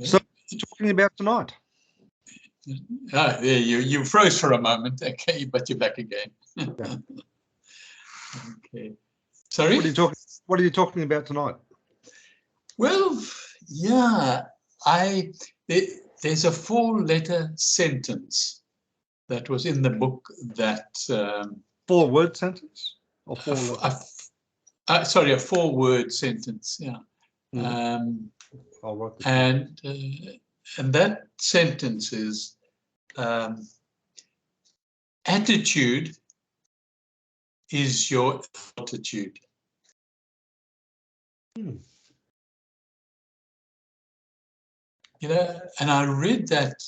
So what are you talking about tonight? Ah, there you froze for a moment, okay, but you're back again. Yeah. Okay. Sorry? What are you talking about tonight? Well, yeah, there's a 4-letter sentence that was in the book that 4-word sentence or 4 letters? Sorry, a 4-word sentence, yeah. I'll write this And that sentence is attitude is your altitude. You know, and I read that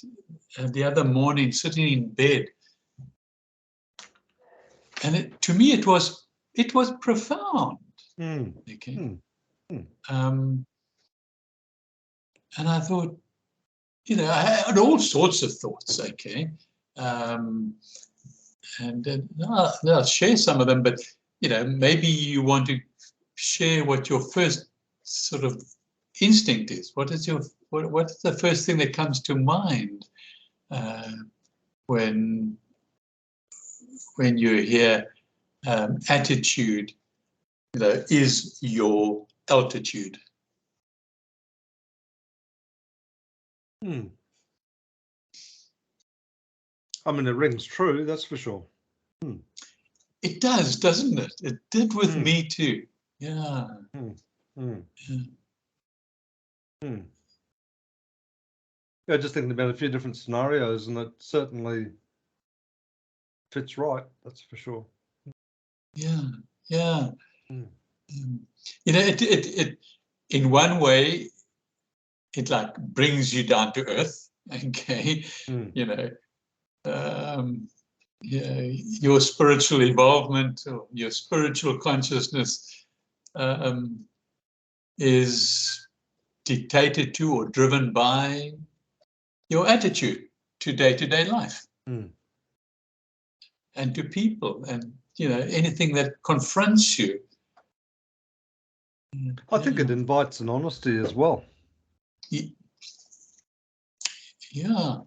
the other morning sitting in bed, and to me it was profound. Okay. And I thought, you know, I had all sorts of thoughts. Okay, and I'll share some of them, but you know, maybe you want to share what your first sort of instinct is. What's the first thing that comes to mind when you hear attitude, you know, is your altitude? I mean, it rings true, that's for sure. It does, doesn't it? It did with me too. Yeah. Yeah, just thinking about a few different scenarios, and it certainly fits right. That's for sure. Yeah, yeah. You know, it in one way, it like brings you down to earth. Okay, you know, yeah, your spiritual involvement or your spiritual consciousness is dictated to or driven by your attitude to day-to-day life and to people, and you know, anything that confronts you. I think it invites an honesty as well. Yeah.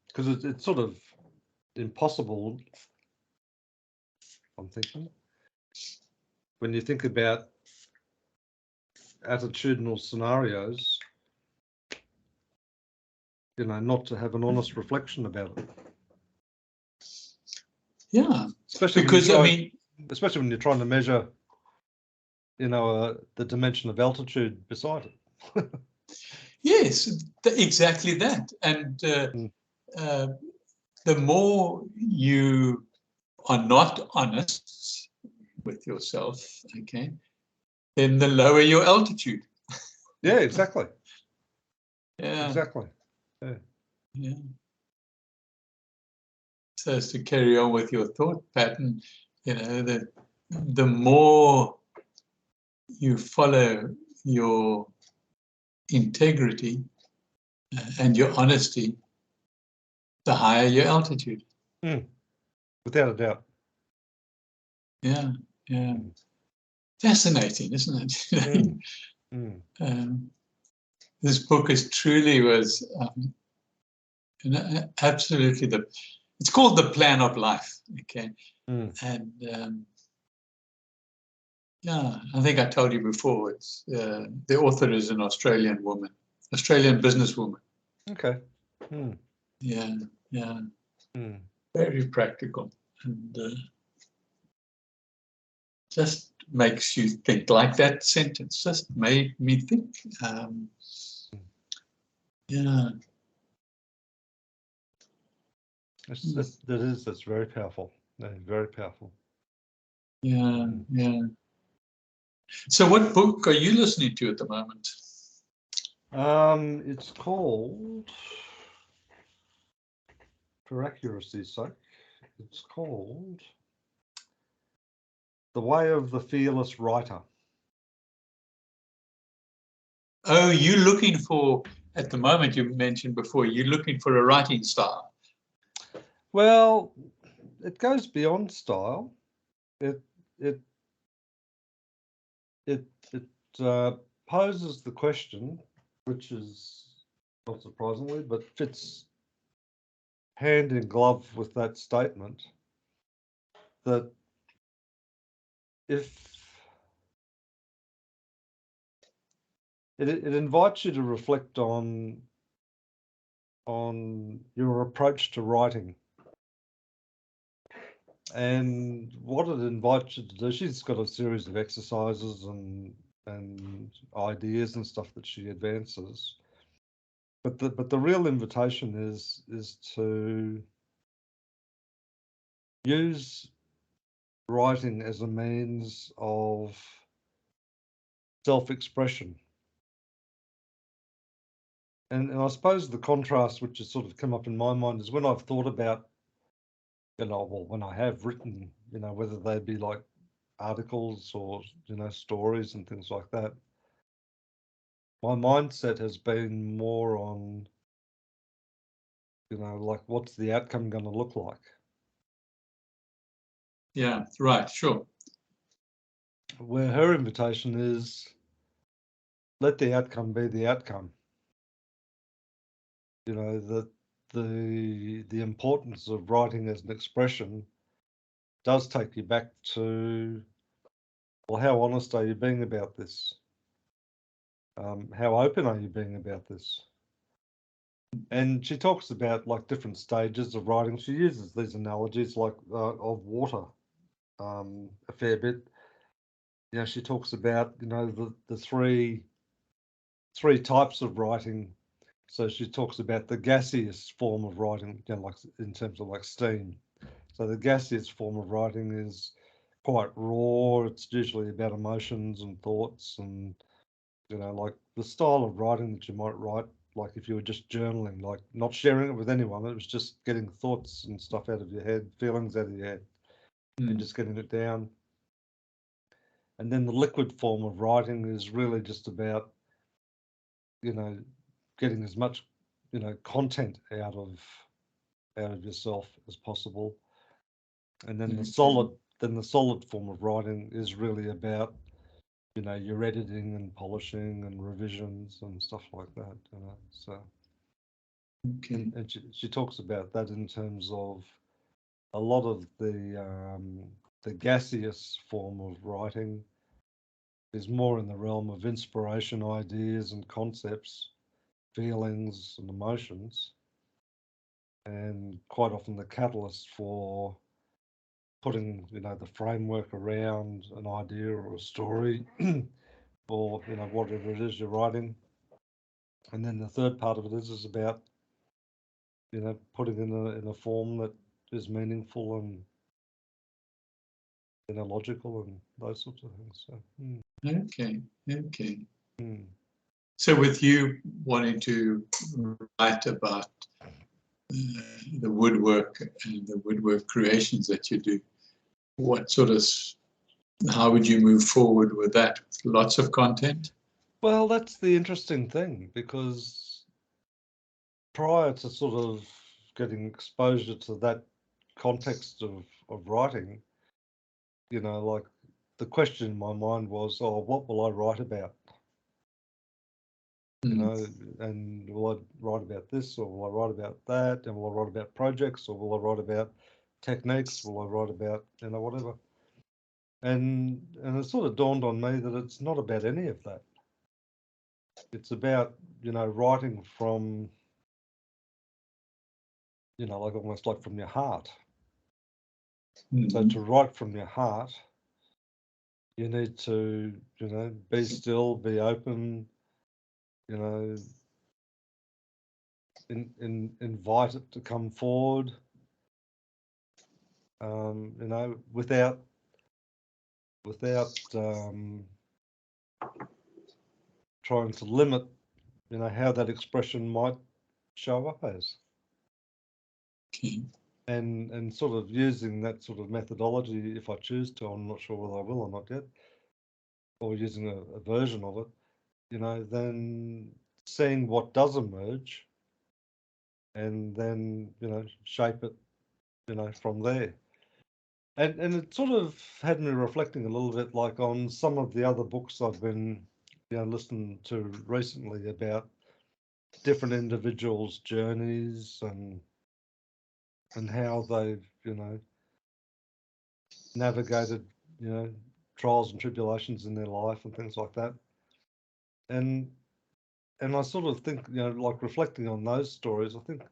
Because it's sort of impossible, I'm thinking, when you think about attitudinal scenarios, you know, not to have an honest reflection about it. Yeah, especially because especially when you're trying to measure, you know, the dimension of altitude beside it. Yes, exactly that. And the more you are not honest with yourself, okay, then the lower your altitude. Yeah, exactly. Yeah, exactly. Yeah. So as to carry on with your thought pattern, you know, the more you follow your integrity and your honesty, the higher your altitude. Without a doubt. Yeah. Fascinating, isn't it? This book was absolutely it's called The Plan of Life. Okay. And yeah, I think I told you before, it's the author is an Australian businesswoman. Okay. Yeah. Very practical, and just makes you think. Like that sentence just made me think. Yeah. That's very powerful. Very powerful. Yeah. So what book are you listening to at the moment? It's called, for accuracy's sake, it's called The Way of the Fearless Writer. Oh, you're looking for, at the moment you mentioned before, you're looking for a writing style. Well, it goes beyond style. It it poses the question, which is not surprisingly, but fits hand in glove with that statement, that if it invites you to reflect on your approach to writing. And what it invites you to do, she's got a series of exercises and ideas and stuff that she advances. But the real invitation is to use writing as a means of self-expression. And I suppose the contrast which has sort of come up in my mind is when I've thought about, well, when I have written, whether they be like articles or, stories and things like that, my mindset has been more on, like, what's the outcome going to look like? Yeah, right, sure. Where her invitation is, let the outcome be the outcome. The importance of writing as an expression does take you back to, well, how honest are you being about this? How open are you being about this? And she talks about like different stages of writing. She uses these analogies like of water a fair bit. She talks about the three types of writing. So she talks about the gaseous form of writing, like in terms of like steam. So the gaseous form of writing is quite raw. It's usually about emotions and thoughts and, like the style of writing that you might write, like if you were just journaling, like not sharing it with anyone, it was just getting thoughts and stuff out of your head, feelings out of your head, and just getting it down. And then the liquid form of writing is really just about, getting as much, content out of yourself as possible. And then the solid form of writing is really about, your editing and polishing and revisions and stuff like that, so. Okay. And she talks about that in terms of a lot of the gaseous form of writing is more in the realm of inspiration, ideas and concepts, feelings and emotions, and quite often the catalyst for putting, the framework around an idea or a story or, whatever it is you're writing. And then the third part of it is about, putting in a form that is meaningful and, logical and those sorts of things. So, Okay. So with you wanting to write about the woodwork and the woodwork creations that you do, how would you move forward with that? Lots of content? well, that's the interesting thing, because prior to sort of getting exposure to that context of writing, like the question in my mind was, oh, what will I write about? And will I write about this, or will I write about that? And will I write about projects, or will I write about techniques? Will I write about, whatever? And it sort of dawned on me that it's not about any of that. It's about, writing from, like almost like from your heart. So to write from your heart, you need to, be still, be open, invite it to come forward, without trying to limit, how that expression might show up as. Okay. And sort of using that sort of methodology, if I choose to, I'm not sure whether I will or not yet, or using a version of it, then seeing what does emerge and then, shape it, from there. And it sort of had me reflecting a little bit, like on some of the other books I've been, listening to recently about different individuals' journeys and how they've, navigated, trials and tribulations in their life and things like that. And I sort of think, like reflecting on those stories, I think,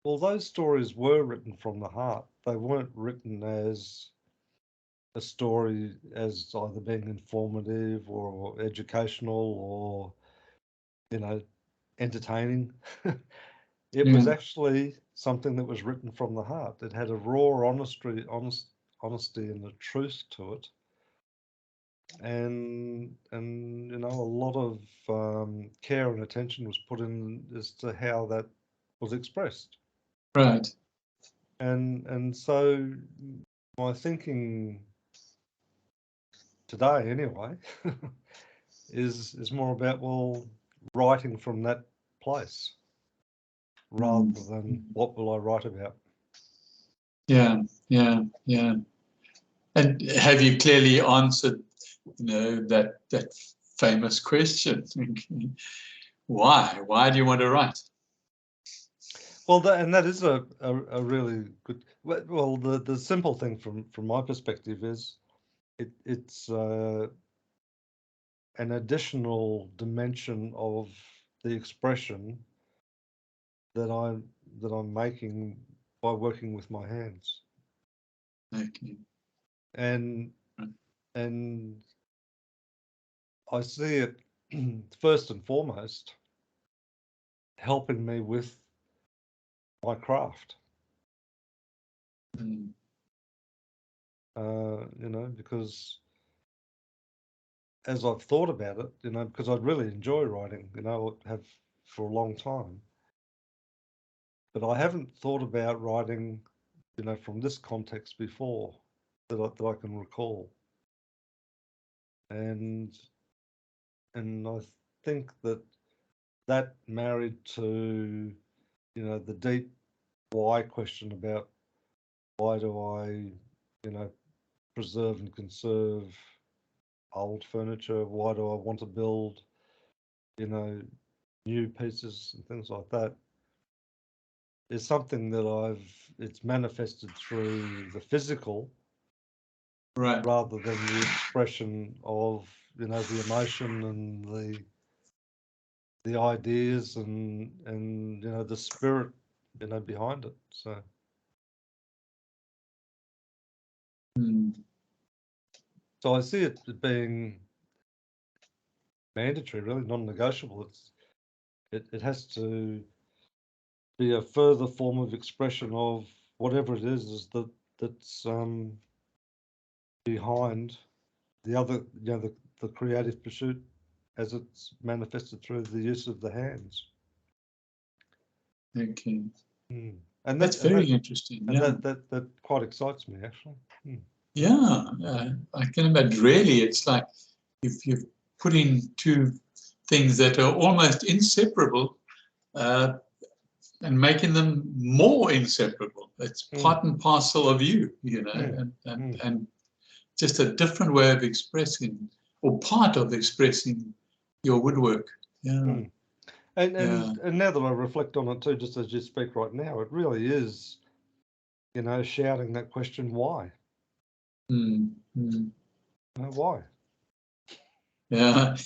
well, those stories were written from the heart. They weren't written as a story as either being informative or educational or, entertaining. It was actually something that was written from the heart. It had a raw honesty and a truth to it. And a lot of care and attention was put in as to how that was expressed. Right. And so my thinking today, anyway, is more about, well, writing from that place rather than what will I write about. Yeah, yeah, yeah. And have you clearly answered, that famous question? Why? Why do you want to write? Well, that is a really good. Well, the simple thing from my perspective is it's an additional dimension of the expression that I'm making by working with my hands. Okay. And I see it first and foremost helping me with my craft. Because as I've thought about it, because I'd really enjoy writing, have for a long time. But I haven't thought about writing, from this context before that I can recall. And I think that married to, the deep why question about why do I, preserve and conserve old furniture? Why do I want to build, new pieces and things like that? Is something that it's manifested through the physical, Right. rather than the expression of, the emotion and the ideas and the spirit, behind it. So so I see it being mandatory, really non-negotiable. It has to be a further form of expression of whatever it is that's behind the other, the creative pursuit as it's manifested through the use of the hands. Okay. And that's very interesting. And yeah. that quite excites me, actually. Yeah, I can imagine. Really, it's like if you're putting two things that are almost inseparable and making them more inseparable. It's part and parcel of you, and just a different way of expressing, or part of expressing your woodwork. Yeah. And now that I reflect on it too, just as you speak right now, it really is, shouting that question, why? Why? Yeah.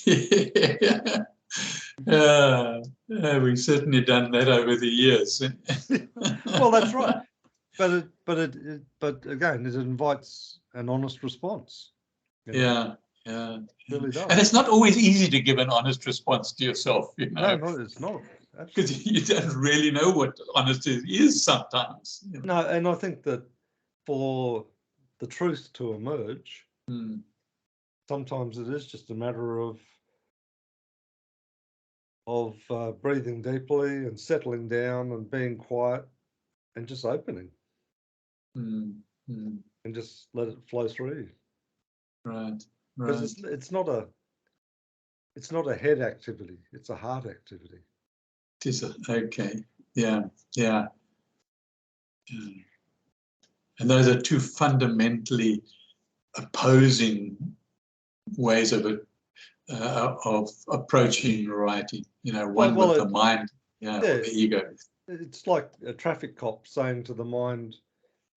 We've certainly done that over the years. Well, that's right. But again, it invites an honest response. Yeah. It really does. And it's not always easy to give an honest response to yourself, No, it's not. Because you don't really know what honesty is sometimes. No, and I think that for the truth to emerge, sometimes it is just a matter of breathing deeply and settling down and being quiet and just opening and just let it flow through you. Right. Because it's not a head activity, it's a heart activity. Okay. Yeah. And those are two fundamentally opposing ways of approaching writing. You know, one with the mind, or the ego. It's like a traffic cop saying to the mind,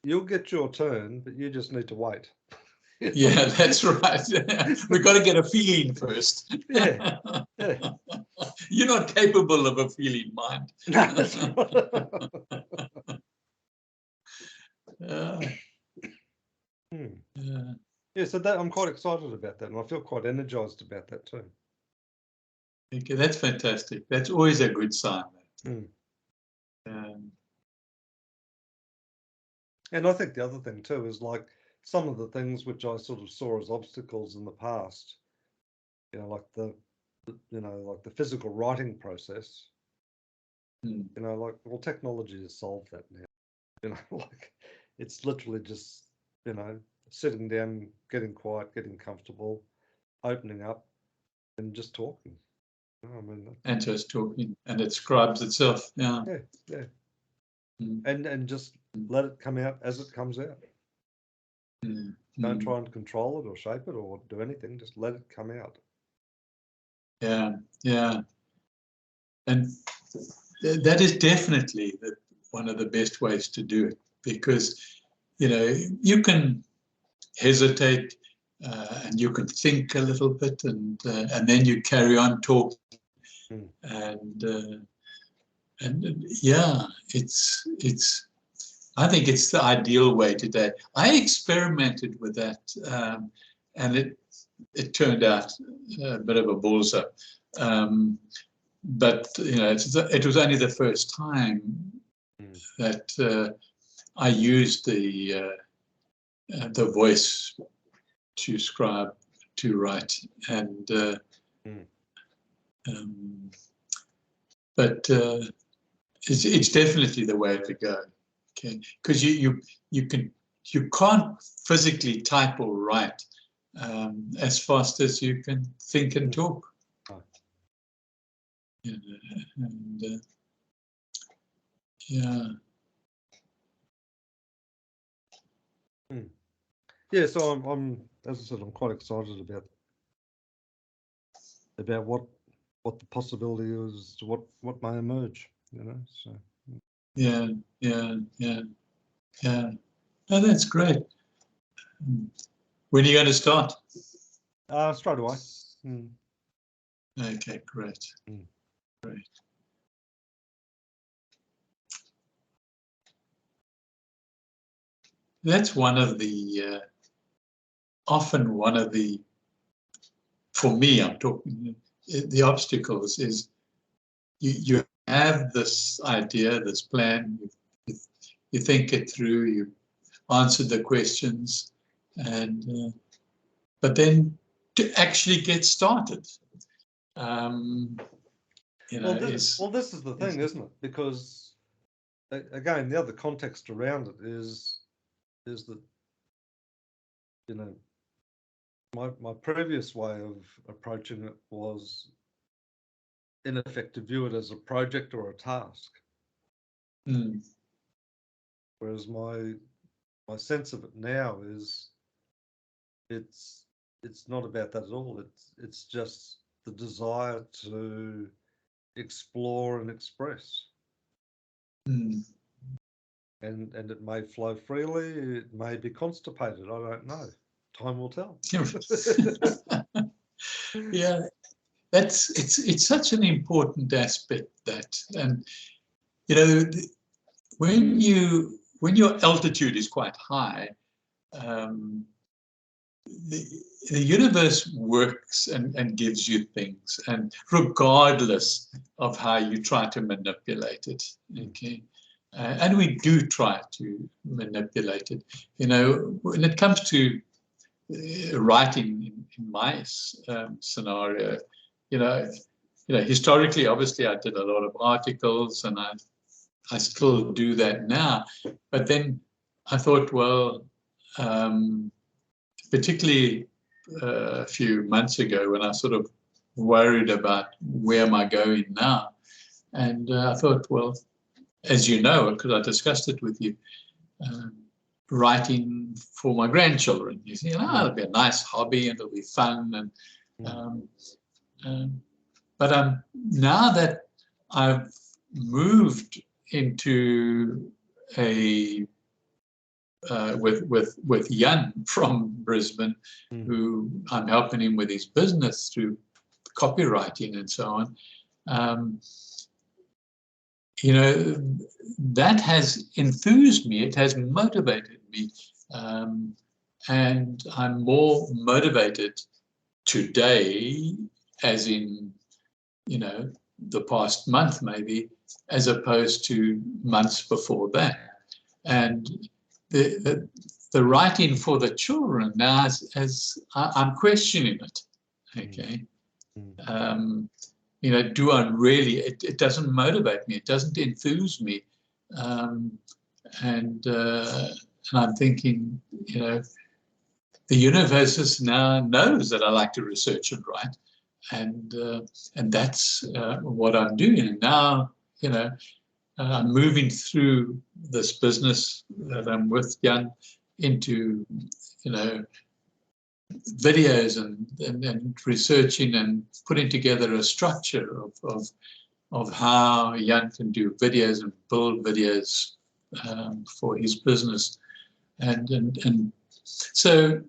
"You'll get your turn, but you just need to wait." Yeah, that's right. We've got to get a feeling first. Yeah. You're not capable of a feeling mind. No, that's right. Yeah, so that I'm quite excited about that, and I feel quite energized about that too. Okay, that's fantastic. That's always a good sign. And I think the other thing too is like some of the things which I sort of saw as obstacles in the past, you know, like the physical writing process. You know, like, well, technology has solved that now. You know, like it's literally just, you know, sitting down, getting quiet, getting comfortable, opening up, and just talking. You know, I mean, and just talking, and it scribes itself. Yeah. And just let it come out as it comes out. Don't try and control it or shape it or do anything. Just let it come out. Yeah. And that is definitely one of the best ways to do it, because, you know, you can hesitate and you can think a little bit, and then you carry on talking. And yeah, I think it's the ideal way today. I experimented with that, and it turned out a bit of a bullseye. But you know, it was only the first time that I used the voice to scribe, to write, and but it's definitely the way to go. Okay, because you can't physically type or write as fast as you can think and talk. And yeah. Yeah, so I'm as I said, I'm quite excited about what the possibility is, what may emerge, you know. So yeah. Oh, that's great. When are you going to start? Straight away. Okay, great. Great. That's one of the for me, I'm talking, the obstacles is you have this idea, this plan, you think it through, you answer the questions, and but then to actually get started, you know, this is the thing, isn't it? Because again, the other context around it is that, you know, my previous way of approaching it was, in effect, to view it as a project or a task. Whereas my sense of it now is it's not about that at all. It's just the desire to explore and express. And it may flow freely, it may be constipated, I don't know. Time will tell. Yeah, it's such an important aspect, that, and you know, when your altitude is quite high, the universe works and gives you things, and regardless of how you try to manipulate it, okay. And we do try to manipulate it. You know, when it comes to writing in my scenario, you know, historically, obviously, I did a lot of articles, and I still do that now. But then I thought, well, particularly a few months ago, when I sort of worried about where am I going now, and I thought, well, as you know, because I discussed it with you, writing for my grandchildren. You see, it'll be a nice hobby and it'll be fun. But now that I've moved into a with Jan from Brisbane, who I'm helping him with his business through copywriting and so on. You know, that has enthused me. It has motivated me, and I'm more motivated today, as in, you know, the past month maybe, as opposed to months before that. And the writing for the children now, as I'm questioning it. Okay. You know, do I really? It doesn't motivate me. It doesn't enthuse me. And I'm thinking, you know, the universe now knows that I like to research and write, and that's what I'm doing. And now, you know, I'm moving through this business that I'm with Jan into, you know, videos and researching and putting together a structure of how Jan can do videos and build videos for his business. And so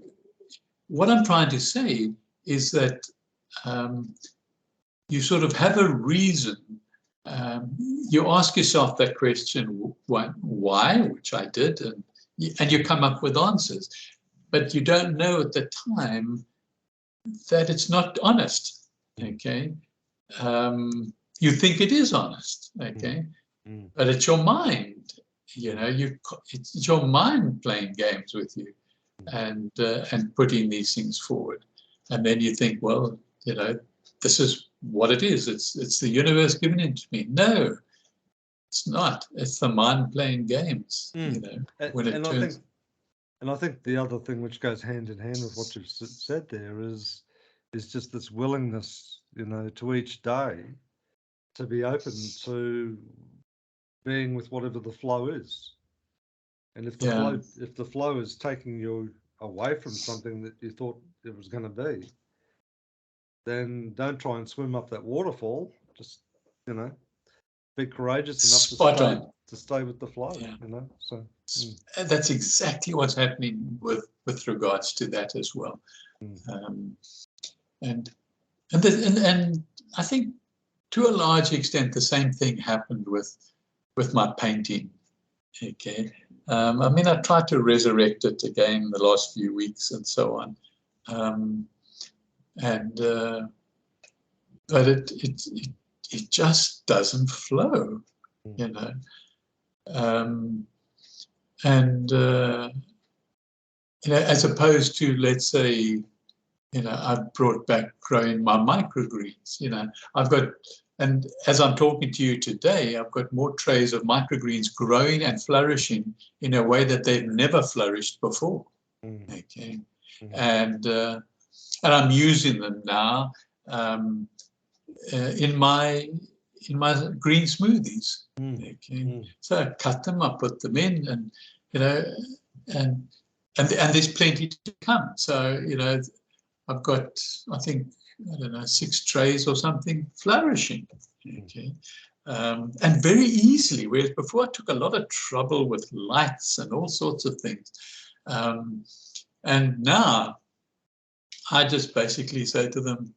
what I'm trying to say is that you sort of have a reason. You ask yourself that question, why, which I did, and you come up with answers. But you don't know at the time that it's not honest, okay? You think it is honest, okay? But it's your mind, you know, it's your mind playing games with you and putting these things forward. And then you think, well, you know, this is what it is. It's the universe giving it to me. No, it's not. It's the mind playing games, you know, when it turns... And I think the other thing which goes hand in hand with what you've said there is just this willingness, you know, to each day to be open to being with whatever the flow is. And if the flow is taking you away from something that you thought it was going to be, then don't try and swim up that waterfall. Just, you know, be courageous enough to stay with the flow, you know. So that's exactly what's happening with regards to that as well. And I think to a large extent the same thing happened with my painting. Okay, I mean, I tried to resurrect it again the last few weeks and so on, but it just doesn't flow, you know. You know, as opposed to, let's say, you know, I've brought back growing my microgreens. You know, I've got, and as I'm talking to you today, I've got more trays of microgreens growing and flourishing in a way that they've never flourished before. Okay, and I'm using them now in my green smoothies. Okay, so I cut them, I put them in, and you know, and there's plenty to come. So you know, I've got, I think, I don't know, 6 trays or something flourishing. Okay, and very easily. Whereas before I took a lot of trouble with lights and all sorts of things, and now I just basically say to them,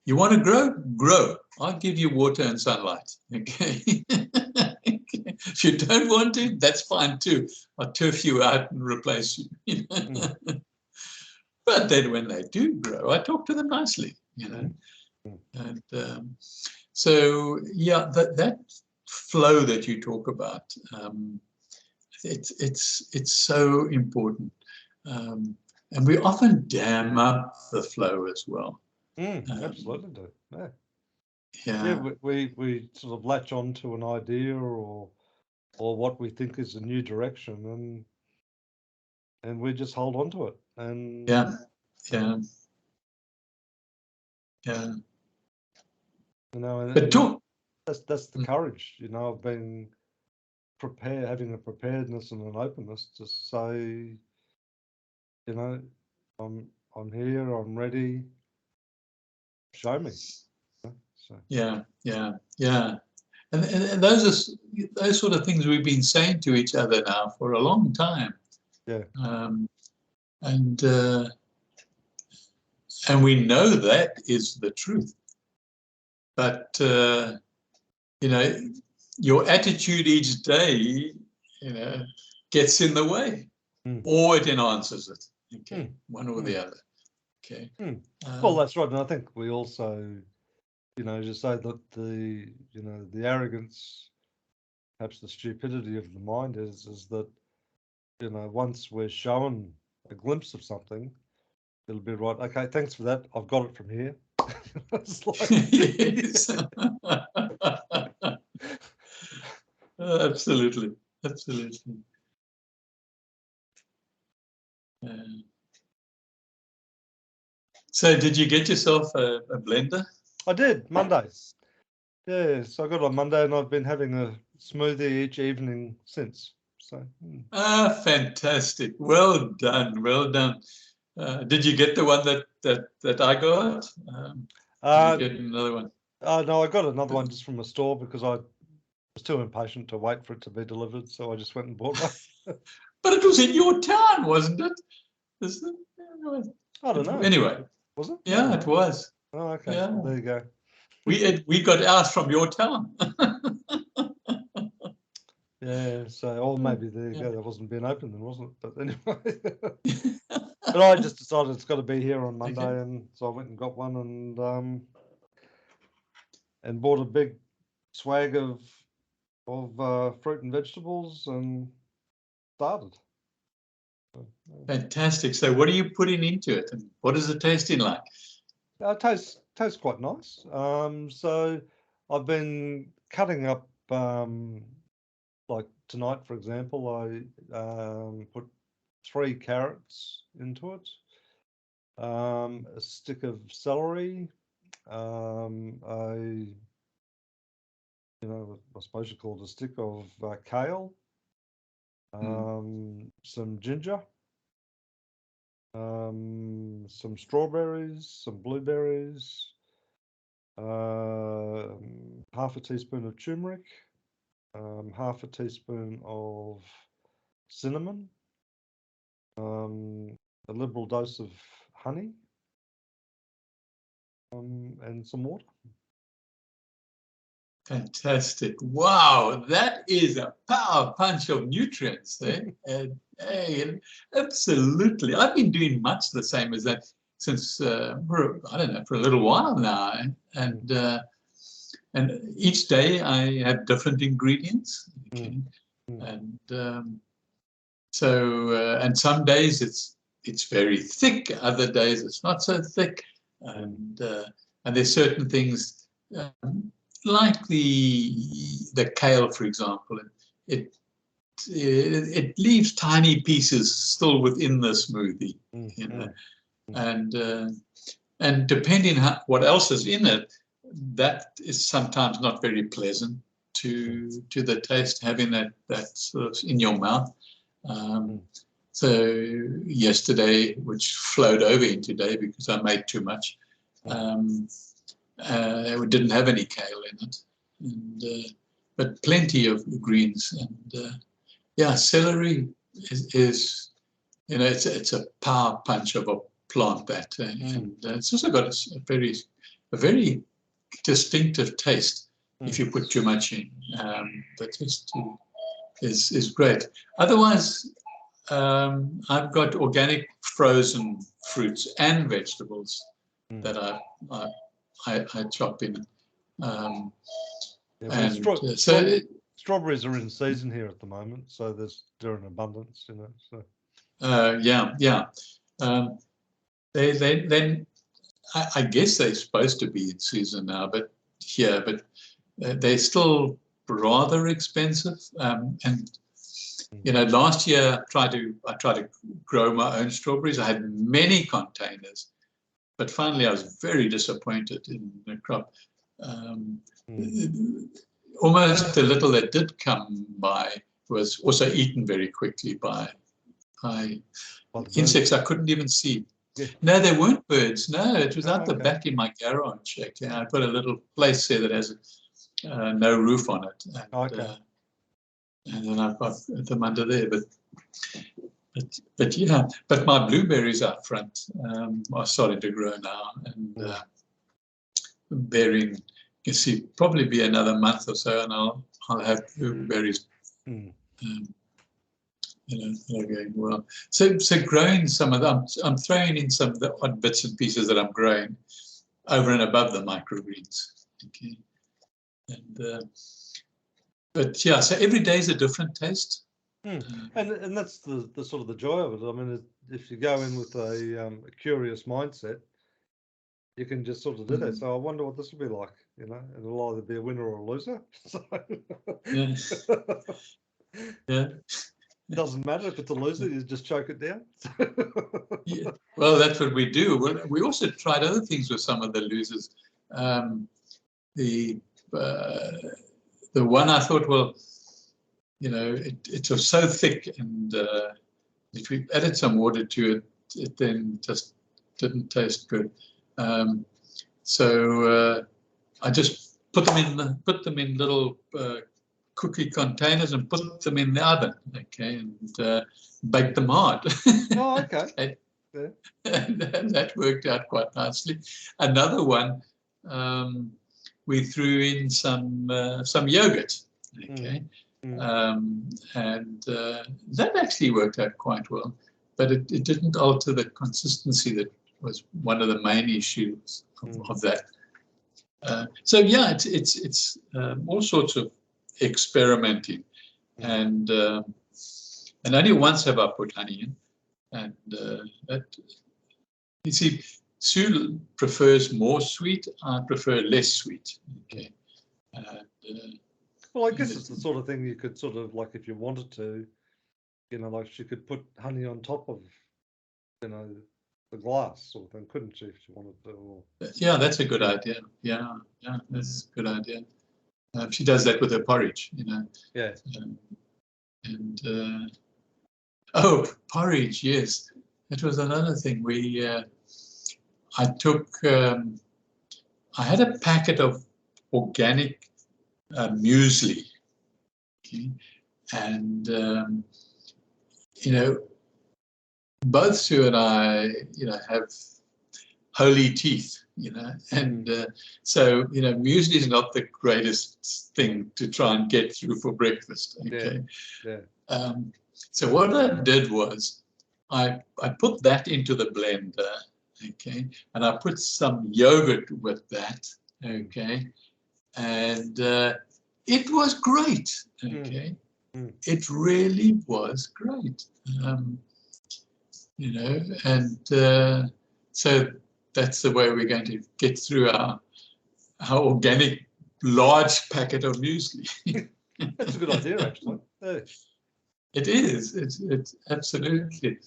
you want to grow? Grow. I'll give you water and sunlight. Okay. If you don't want to, that's fine too. I'll turf you out and replace you. You know? But then when they do grow, I talk to them nicely, you know. And so, yeah, that flow that you talk about, it's so important. And we often dam up the flow as well. Absolutely do. Yeah, we sort of latch on to an idea or what we think is a new direction, and we just hold on to it. And yeah. You know, but that's the courage, you know, of being having a preparedness and an openness to say, you know, I'm here, I'm ready. Show me. So. Yeah. And those sort of things we've been saying to each other now for a long time. Yeah. And we know that is the truth. But you know, your attitude each day, you know, gets in the way, or it enhances it. Okay, one or the other. Okay. Well, that's right, and I think we also, you know, just say that the arrogance, perhaps the stupidity of the mind is that, you know, once we're shown a glimpse of something, it'll be right. Okay, thanks for that. I've got it from here. It's like, yes. Absolutely. So did you get yourself a blender? I did, Monday. Yeah, so I got it on Monday, and I've been having a smoothie each evening since. So. Fantastic! Well done. Did you get the one that I got? Did you get another one? No, I got another one just from a store because I was too impatient to wait for it to be delivered, so I just went and bought one. But it was in your town, wasn't it? I don't know. Anyway, was it? Yeah, it was. Oh, okay. Yeah. Well, there you go. We got ours from your town. Yeah. So, maybe there you go. That wasn't being opened then, wasn't it? But anyway. But I just decided it's got to be here on Monday, and so I went and got one, and bought a big swag of fruit and vegetables and started. Fantastic. So what are you putting into it, and what is it tasting like? It tastes quite nice. So I've been cutting up, like tonight, for example, I put 3 carrots into it, a stick of celery, I suppose you call it a stick of kale, some ginger, some strawberries, some blueberries, half a teaspoon of turmeric, half a teaspoon of cinnamon, a liberal dose of honey, and some water. Fantastic. Wow, that is a power punch of nutrients there. Hey, absolutely. I've been doing much the same as that since, for a little while now. And each day I have different ingredients. Okay. And and some days it's very thick, other days it's not so thick. And there's certain things, like the kale, for example, it leaves tiny pieces still within the smoothie, you know, and depending what else is in it, that is sometimes not very pleasant to the taste, having that sort of in your mouth. So yesterday, which flowed over into today because I made too much. We didn't have any kale in it, but plenty of greens. And celery is it's a power punch of a plant that, and it's also got a very distinctive taste if you put too much in. But just is great. Otherwise, I've got organic frozen fruits and vegetables that I chop in. Strawberries are in season here at the moment, so they're in abundance, you know. So. Then I guess they're supposed to be in season now, but they're still rather expensive. And last year I tried to grow my own strawberries. I had many containers, but finally I was very disappointed in the crop. Almost the little that did come by was also eaten very quickly by the insects birds. I couldn't even see. Yeah. No, they weren't birds. No, it was out the Okay. back in my garage. Actually, I put a little place there that has no roof on it, and, Okay. and then I've got them under there. But yeah, but my blueberries out front are starting to grow now, and bearing. You see, probably be another month or so, and I'll have blueberries. They're going well. So growing some of them, I'm throwing in some of the odd bits and pieces that I'm growing over and above the microgreens. Okay, and but yeah, so every day is a different taste. And that's the sort of the joy of it. I mean, if you go in with a curious mindset, you can just sort of do that. So I wonder what this will be like. It'll either be a winner or a loser. So Yeah. Yeah. Doesn't matter if it's a loser, you just choke it down. Yeah. Well, that's what we do. We also tried other things with some of the losers. The one I thought, well, it was so thick, and if we added some water to it, it then just didn't taste good. So I just put them in little cookie containers and put them in the oven, okay, and bake them hard. Oh, okay. Okay. Yeah. And that worked out quite nicely. Another one, we threw in some yogurt, okay, and that actually worked out quite well, but it didn't alter the consistency that was one of the main issues of that. So yeah, it's all sorts of experimenting, and only once have I put honey in, and that, you see, Sue prefers more sweet. I prefer less sweet. Okay. Well, I guess it's the sort of thing you could sort of, like, if you wanted to, like she could put honey on top of, the glass sort of thing, couldn't she, if she wanted to? Or... Yeah, that's a good idea. Yeah, that's a good idea. She does that with her porridge, Yeah. And oh, porridge, yes, that was another thing. I took, I had a packet of organic muesli, okay? And both Sue and I, have holy teeth, and so muesli is not the greatest thing to try and get through for breakfast. Okay. Yeah. So what I did was I put that into the blender, okay, and I put some yogurt with that, okay, and it was great, okay. It really was great, and so that's the way we're going to get through our organic large packet of muesli. That's a good idea, actually. Yeah. It is. It's absolutely.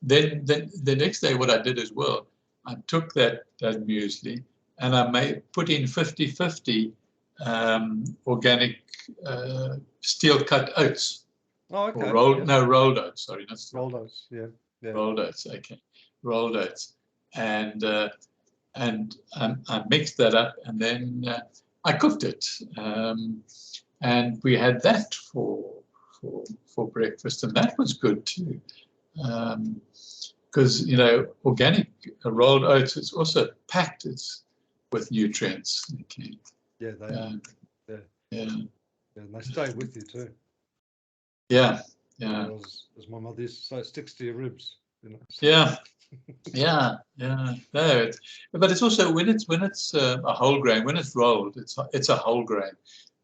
Then the next day, what I did as well, I took that muesli and I put in 50-50 organic steel cut oats. Oh, okay. Or rolled oats. Sorry, not rolled oats. Yeah. Rolled oats. Okay, rolled oats, and I mixed that up, and then I cooked it, and we had that for breakfast, and that was good too, because organic rolled oats is also packed with nutrients. Okay. Yeah, they are. Yeah, and they stay with you too. Yeah. As my mother used to say, it sticks to your ribs. So. Yeah. No, but it's also when it's a whole grain, when it's rolled, it's a whole grain.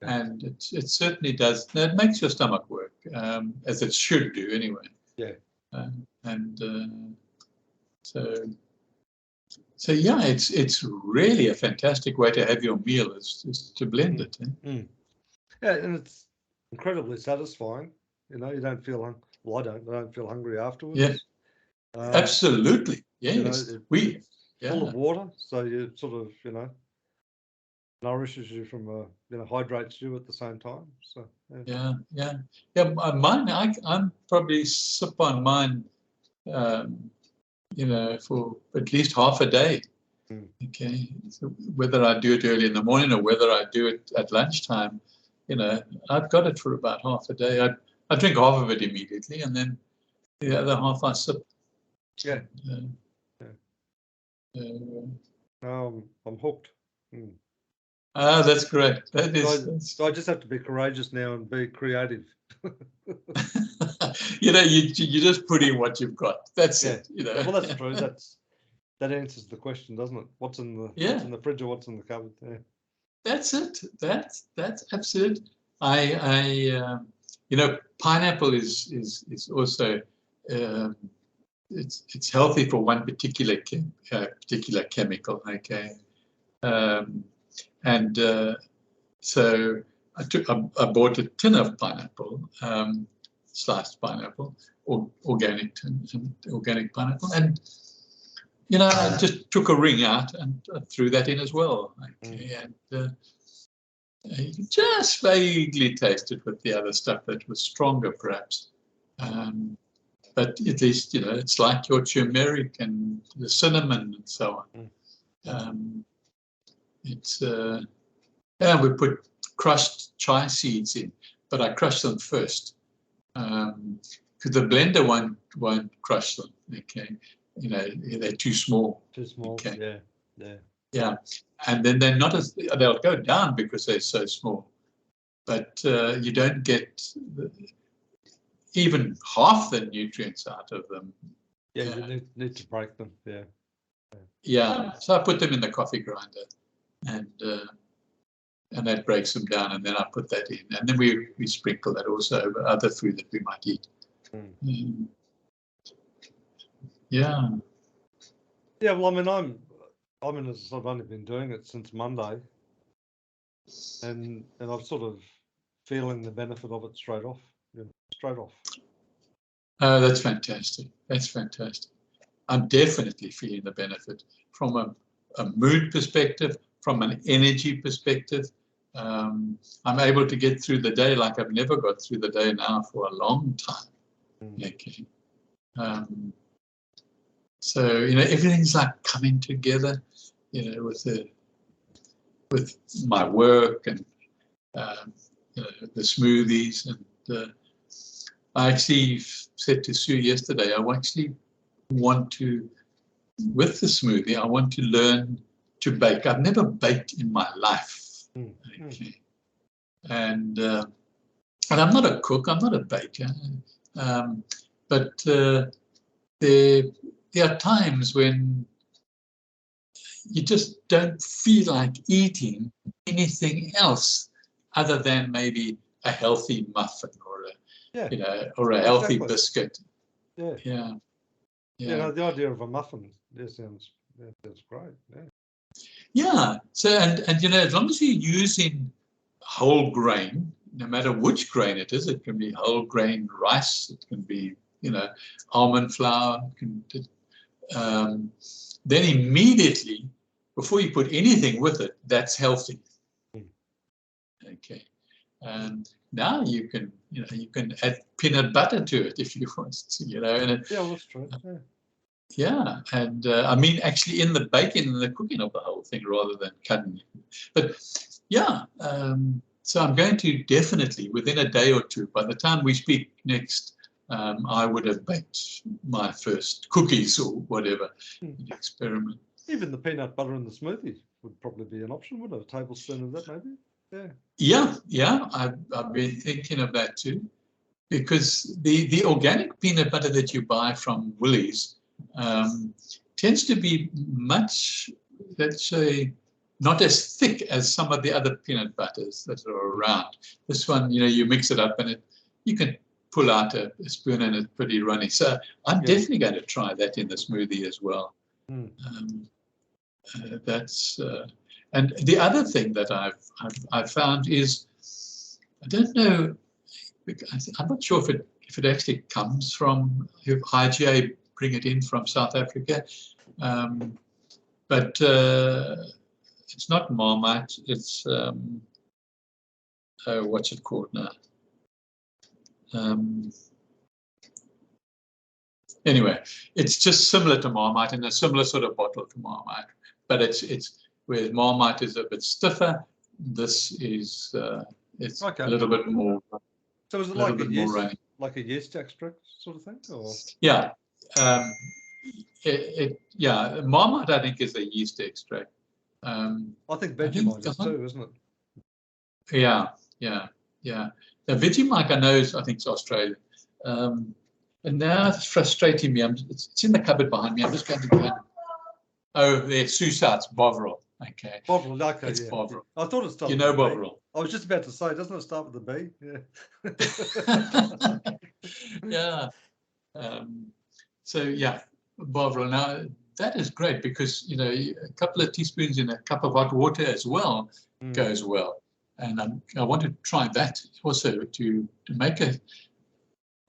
And it certainly does. It makes your stomach work, as it should do anyway. Yeah. So yeah, it's really a fantastic way to have your meal is to blend it. Yeah, and it's incredibly satisfying. You don't feel hungry. Well, I don't feel hungry afterwards. Yeah. Absolutely. Yes. It's full of water, so you sort of nourishes you from a, hydrates you at the same time. So yeah. Mine, I'm probably sip on mine, for at least half a day. Okay, so whether I do it early in the morning or whether I do it at lunchtime, I've got it for about half a day. I drink half of it immediately, and then the other half I sip. Yeah. I'm hooked. That's great. That is. So I just have to be courageous now and be creative. You just put in what you've got. That's it. Well, that's true. That answers the question, doesn't it? What's in the fridge or what's in the cupboard? Yeah. That's it. That's absolute. Pineapple is also it's healthy for one particular chemical. Okay, so I bought a tin of pineapple, sliced pineapple, or organic pineapple, and I just took a ring out and threw that in as well. Okay, and you can just vaguely taste it with the other stuff that was stronger, perhaps. But at least, it's like your turmeric and the cinnamon and so on. We put crushed chai seeds in, but I crush them first because the blender won't crush them. Okay, they're too small. Too small. Okay. Yeah, and then they'll go down because they're so small, but you don't get even half the nutrients out of them. Yeah, you need to break them. Yeah. So I put them in the coffee grinder, and that breaks them down, and then I put that in, and then we sprinkle that also over other food that we might eat. Yeah. Yeah. Well, as I said, I've only been doing it since Monday, and I'm sort of feeling the benefit of it straight off. Oh, that's fantastic. That's fantastic. I'm definitely feeling the benefit from a mood perspective, from an energy perspective. I'm able to get through the day like I've never got through the day now for a long time. Okay. So everything's like coming together, with my work and the smoothies, and I actually said to Sue yesterday, I actually want to, with the smoothie, I want to learn to bake. I've never baked in my life. Okay. And I'm not a cook, I'm not a baker. But there are times when you just don't feel like eating anything else other than maybe a healthy muffin or a healthy biscuit. Yeah. The idea of a muffin sounds great. Yeah. So and as long as you're using whole grain, no matter which grain it is, it can be whole grain rice, it can be almond flour, then immediately before you put anything with it, that's healthy. Okay. Now you can add peanut butter to it if you want to, and that's true. Yeah, and I mean actually in the baking and the cooking of the whole thing rather than cutting it. But yeah, so I'm going to definitely within a day or two, by the time we speak next, I would have baked my first cookies or whatever experiment. Even the peanut butter in the smoothie would probably be an option, wouldn't it? A tablespoon of that maybe? Yeah. I've been thinking of that too, because the organic peanut butter that you buy from Woolies tends to be much, let's say, not as thick as some of the other peanut butters that are around. This one, you mix it up and you can pull out a spoon and it's pretty runny. So I'm definitely going to try that in the smoothie as well. That's and the other thing that I've found is, I don't know, I'm not sure if it actually comes from, if IGA bring it in from South Africa, but it's not Marmite. It's what's it called now? Anyway, it's just similar to Marmite in a similar sort of bottle to Marmite, but it's whereas Marmite is a bit stiffer. This is it's Okay. a little bit more. So is it like a yeast extract sort of thing, or? Yeah, yeah. Marmite I think is a yeast extract. I think Vegemite is too, isn't it? Yeah. The Vegemite I know is, I think it's Australian. And now it's frustrating me. It's in the cupboard behind me. I'm just going to go. Oh, there's Susat's Bovril. Okay. Bovril, okay, it's yeah. Bovril. I thought it started. You know Bovril. I was just about to say, doesn't it start with a B? Yeah. Yeah. So yeah, Bovril. Now that is great because a couple of teaspoons in a cup of hot water as well goes well. And I want to try that also to make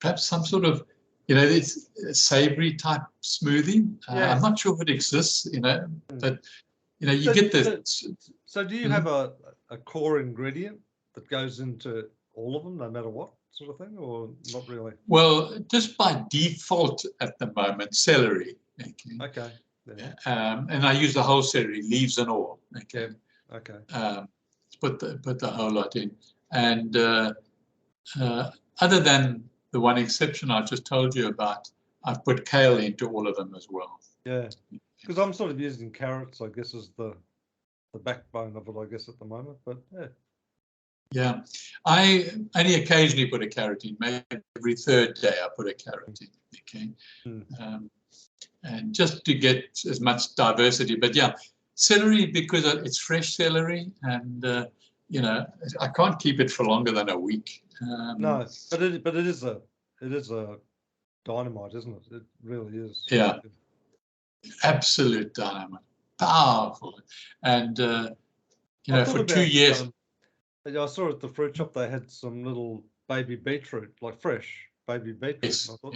perhaps some sort of it's a savory type smoothie. I'm not sure if it exists, but you get the. So do you have a core ingredient that goes into all of them, no matter what sort of thing, or not really? Well, just by default at the moment, celery. Okay. Yeah. And I use the whole celery, leaves and all. Okay. Okay. Put the whole lot in, and other than the one exception I just told you about, I've put kale into all of them as well. Yeah, because I'm sort of using carrots, I guess, as the backbone of it, I guess, at the moment. But yeah. Yeah, I only occasionally put a carrot in. Maybe every third day I put a carrot in. Okay, and just to get as much diversity. But yeah, celery, because it's fresh celery, and I can't keep it for longer than a week. No, but it is a dynamite, isn't it? It really is. Yeah, absolute dynamite, powerful, and for 2 years. I saw at the fruit shop they had some little baby beetroot, like fresh baby beetroot. Yes, and I thought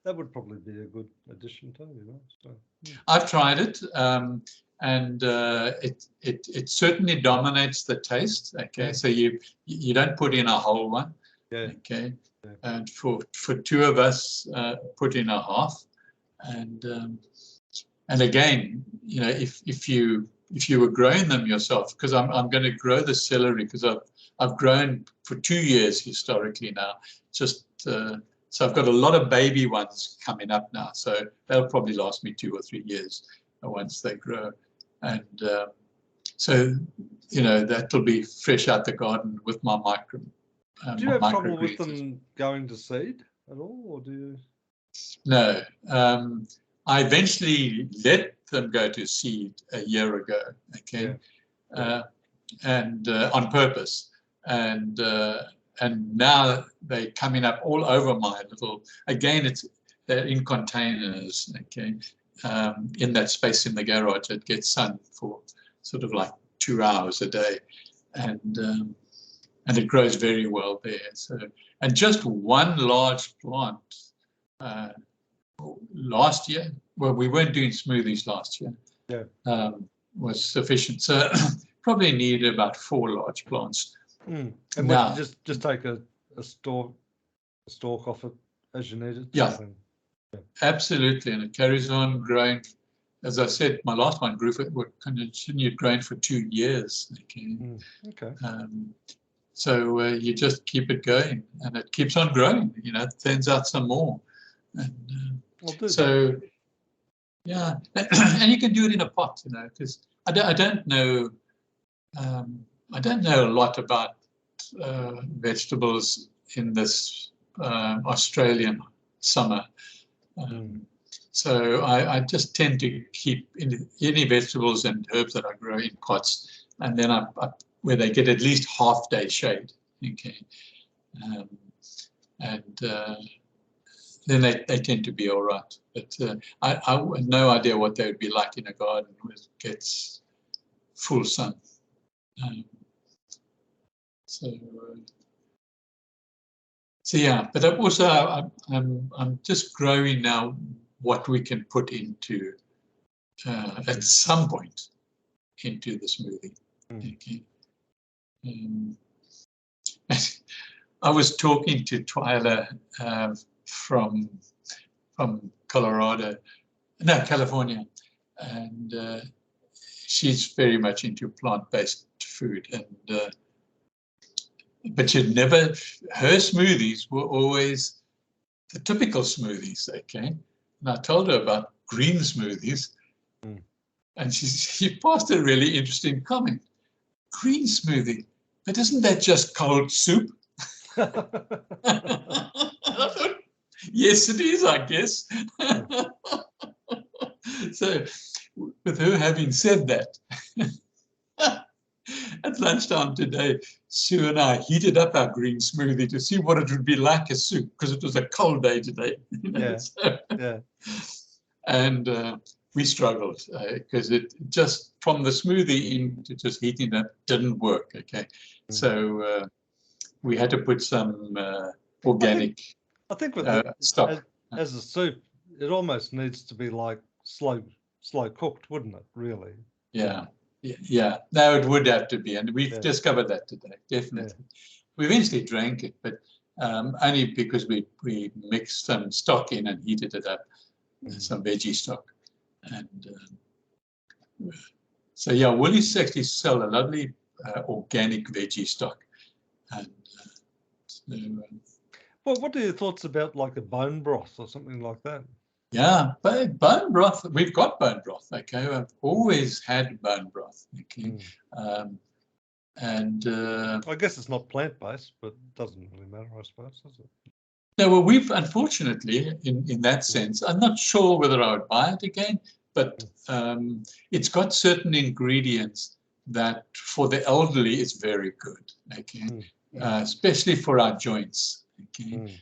that would probably be a good addition too, So, I've tried it, and it certainly dominates the taste. Okay, so you don't put in a whole one. Yeah. Okay, and for two of us, put in a half, and again, if you were growing them yourself, because I'm going to grow the celery, because I've grown for 2 years historically now. So I've got a lot of baby ones coming up now, so they'll probably last me 2 or 3 years once they grow, and so that'll be fresh out the garden with my micro. Do you have trouble with them going to seed at all, or do you? No, I eventually let them go to seed a year ago. Okay, and on purpose, and now they're coming up all over my little. Again, they're in containers. Okay, in that space in the garage, it gets sun for sort of like 2 hours a day, and it grows very well there. So, and just one large plant last year. Well, we weren't doing smoothies last year. Yeah. Was sufficient. So probably needed about 4 large plants. And now, would you just take a stalk off it as you need it? Yeah. Absolutely, and it carries on growing. As I said, my last one continued growing for 2 years. Okay. So you just keep it going, and it keeps on growing. It thins out some more, and so yeah, and you can do it in a pot, because I don't know. I don't know a lot about vegetables in this Australian summer. So I just tend to keep any vegetables and herbs that I grow in pots, and then I where they get at least half-day shade. Okay, and then they tend to be all right. But I have no idea what they would be like in a garden where it gets full sun. So yeah, but also I'm just growing now what we can put into at some point. into the smoothie. Okay. I was talking to Twyla from California, and she's very much into plant-based food, and but her smoothies were always the typical smoothies, okay? And I told her about green smoothies, and she passed a really interesting comment. Green smoothie, but isn't that just cold soup? I thought, yes, it is, I guess. So, with her having said that, at lunchtime today, Sue and I heated up our green smoothie to see what it would be like as soup, because it was a cold day today. Yeah. So, Yeah. And we struggled because it just from the smoothie into just heating it didn't work. Okay, so we had to put some organic I think with stock. as a soup, it almost needs to be like slow cooked, wouldn't it? Really? Yeah. No, it would have to be, and we've discovered that today. Definitely, we eventually drank it, but only because we mixed some stock in and heated it up, some veggie stock, and so yeah, Woolies actually sell a lovely organic veggie stock, and well, what are your thoughts about like a bone broth or something like that? Yeah, but bone broth, we've got bone broth. Okay, I've always had bone broth. Okay, and I guess it's not plant-based, but it doesn't really matter, I suppose, does it? no, well, we've unfortunately, in that sense, I'm not sure whether I would buy it again, but it's got certain ingredients that for the elderly is very good. Okay, especially for our joints. Okay,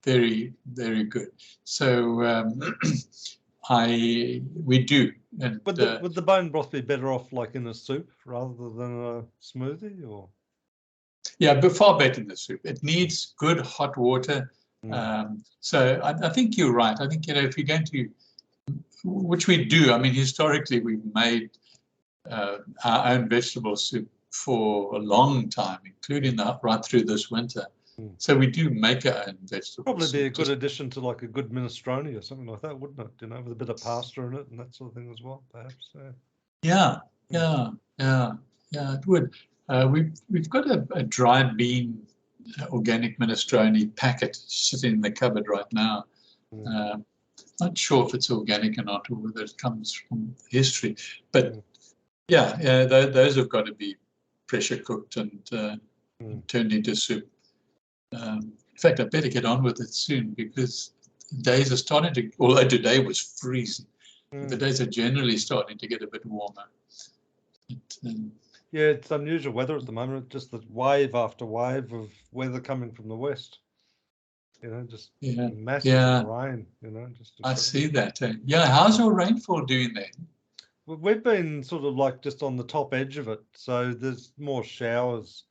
very, very good. So we do. And would the bone broth be better off like in a soup rather than a smoothie, or? Yeah, but far better in the soup. It needs good hot water. So I think you're right. I think, if you're going to, which we do, I mean, historically we've made our own vegetable soup for a long time, including right through this winter. So we do make our own vegetable Probably soup. be a good addition to like a good minestrone or something like that, wouldn't it? You know, with a bit of pasta in it and that sort of thing as well, perhaps. Yeah, it would. We've got a dried bean organic minestrone packet sitting in the cupboard right now. Not sure if it's organic or not, or whether it comes from history. But those have got to be pressure cooked and turned into soup. In fact, I better get on with it soon, because days are starting to, although today was freezing, the days are generally starting to get a bit warmer. Yeah, it's unusual weather at the moment, just the wave after wave of weather coming from the west. You know, just massive rain, you know. I see that. Yeah, how's your rainfall doing there? We've been sort of like just on the top edge of it, so there's more showers.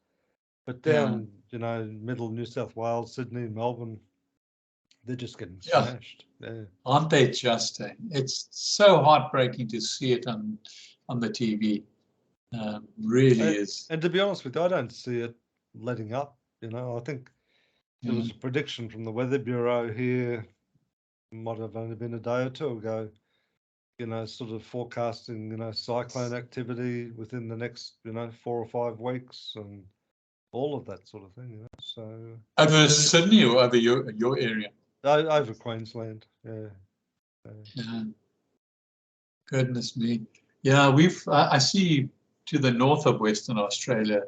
But down, you know, middle New South Wales, Sydney, Melbourne, they're just getting smashed. Yeah. Aren't they just? It's so heartbreaking to see it on the TV. Really is. And to be honest with you, I don't see it letting up. You know, I think there was a prediction from the Weather Bureau here, might have only been a day or two ago, you know, sort of forecasting, you know, cyclone activity within the next, you know, 4 or 5 weeks and all of that sort of thing, you know. So over Sydney or over your area? Over Queensland, yeah. Goodness me. Yeah, I see to the north of Western Australia,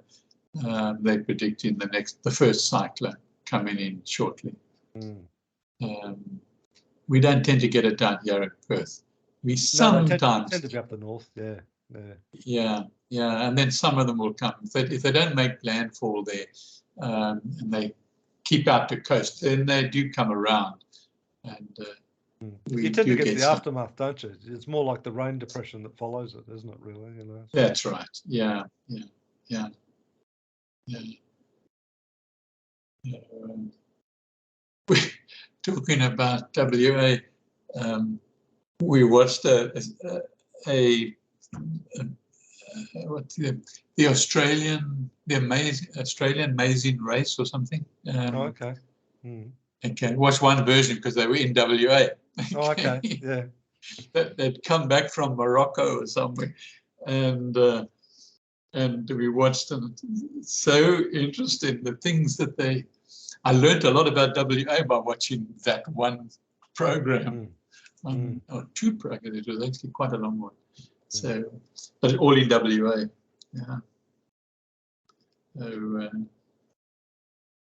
they're predicting the first cyclone coming in shortly. We don't tend to get it down here at Perth. We sometimes tend to be up the north, yeah, and then some of them will come. If they don't make landfall there, and they keep out the coast, then they do come around, and you tend to get the aftermath, don't you? It's more like the rain depression that follows it, isn't it? Really, you know. So. That's right. Yeah. We're talking about WA. We watched a what's the Australian Amazing Race or something. Okay. Mm. Okay, watch one version because they were in WA. Oh, okay. Yeah. They'd come back from Morocco or somewhere, and we watched them. So interesting, the things that I learned a lot about WA by watching that one program, or two programs. It was actually quite a long one. So, but all in WA. Yeah. So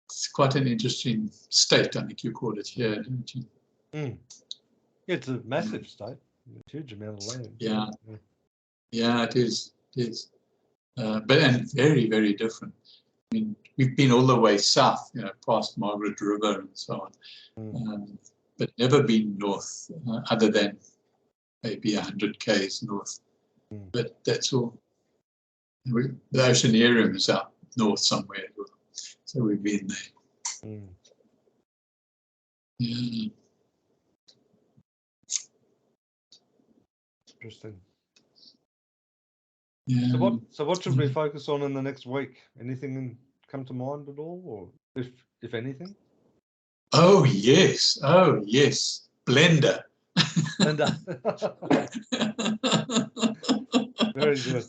it's quite an interesting state, I think you call it here, don't you? Mm. It's a massive state, a huge amount of land. Yeah, yeah, it is. It is. But and very, very different. I mean, we've been all the way south, past Margaret River and so on, but never been north, other than maybe 100 k's north. But that's all. The Oceanarium is out north somewhere, so we've been there. Yeah. Interesting. Yeah. So what should we focus on in the next week? Anything come to mind at all, or if anything? Oh yes, Blender. Blender. Very good.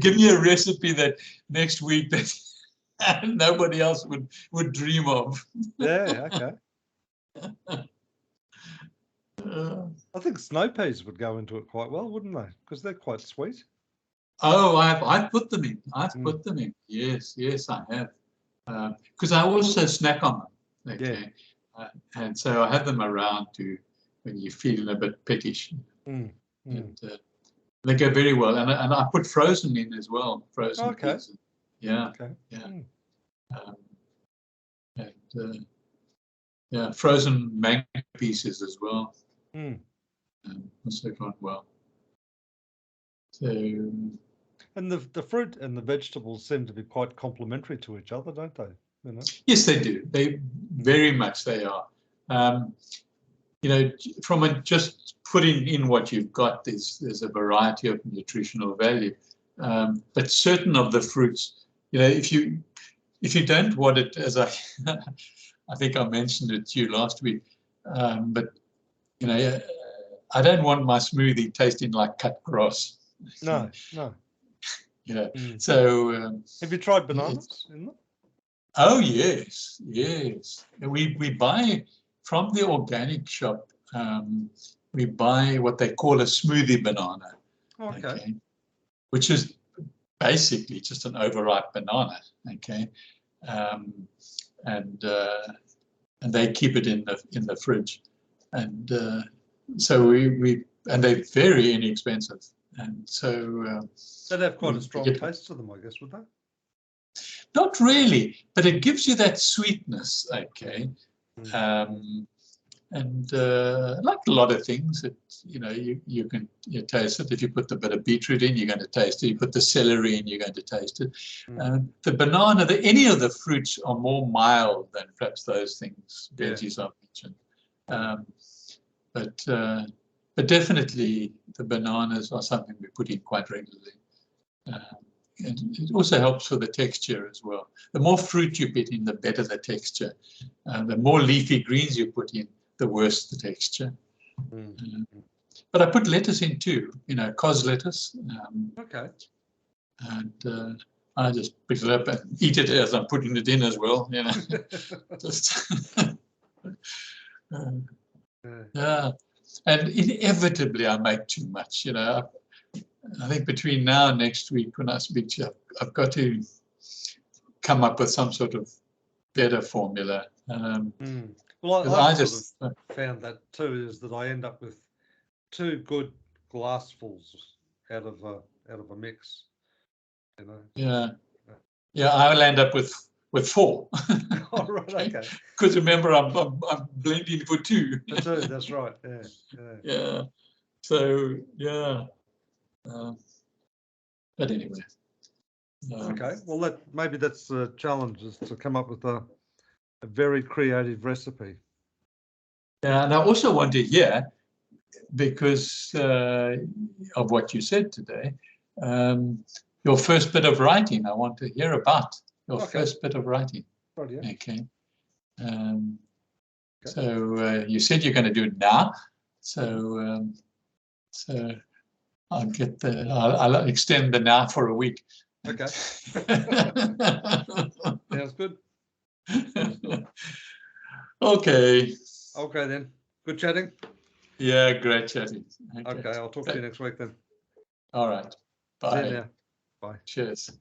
Give me a recipe that next week that nobody else would dream of. Yeah. Okay. I think snow peas would go into it quite well, wouldn't they? Because they're quite sweet. Oh, I've put them in. I've put them in. Yes, I have. Because I also snack on them. Okay. Yeah. And so I have them around when you're feeling a bit pettish. And they go very well. And I put frozen in as well. Frozen peas. Yeah. Okay. Yeah. Frozen mango pieces as well. Also gone well. So, and the fruit and the vegetables seem to be quite complementary to each other, don't they? Yes, they do. They very much they are. From just putting in what you've got, there's a variety of nutritional value. But certain of the fruits, if you don't want it, as I think I mentioned it to you last week, but I don't want my smoothie tasting like cut grass. No. Yeah. So have you tried bananas in them? Oh yes. We buy from the organic shop. We buy what they call a smoothie banana. Okay. Which is basically just an overripe banana. Okay. And they keep it in the fridge, and so and they're very inexpensive, and so they'd have quite a strong taste to them, I guess, would they? Not really, but it gives you that sweetness, okay. And like a lot of things, you can taste it. If you put a bit of beetroot in, you're going to taste it. You put the celery in, you're going to taste it. The banana, any of the fruits are more mild than perhaps those things, veggies I mentioned. But definitely the bananas are something we put in quite regularly. And it also helps for the texture as well. The more fruit you put in, the better the texture. The more leafy greens you put in, the worse the texture. But I put lettuce in too, cos lettuce. And I just pick it up and eat it as I'm putting it in as well. Just yeah. And inevitably I make too much. I think between now and next week, when I speak to you, I've got to come up with some sort of better formula. Well, I just found that too, is that I end up with 2 good glassfuls out of a mix. Yeah, I'll end up with 4. Oh, right, okay. Because remember, I'm blending for 2. For 2, that's right. Yeah. So yeah. But anyway. Okay. Well, maybe that's the challenge, is to come up with a very creative recipe. Yeah, and I also want to hear because of what you said today. Your first bit of writing, I want to hear about your first bit of writing. Right, yeah. Okay. So you said you're going to do it now. So so I'll get the. I'll extend the now for a week. Okay. Sounds good. Okay. Okay then. Good chatting. Yeah, great chatting. Okay, I'll talk to you next week then. All right. See you Bye. now. Bye. Cheers.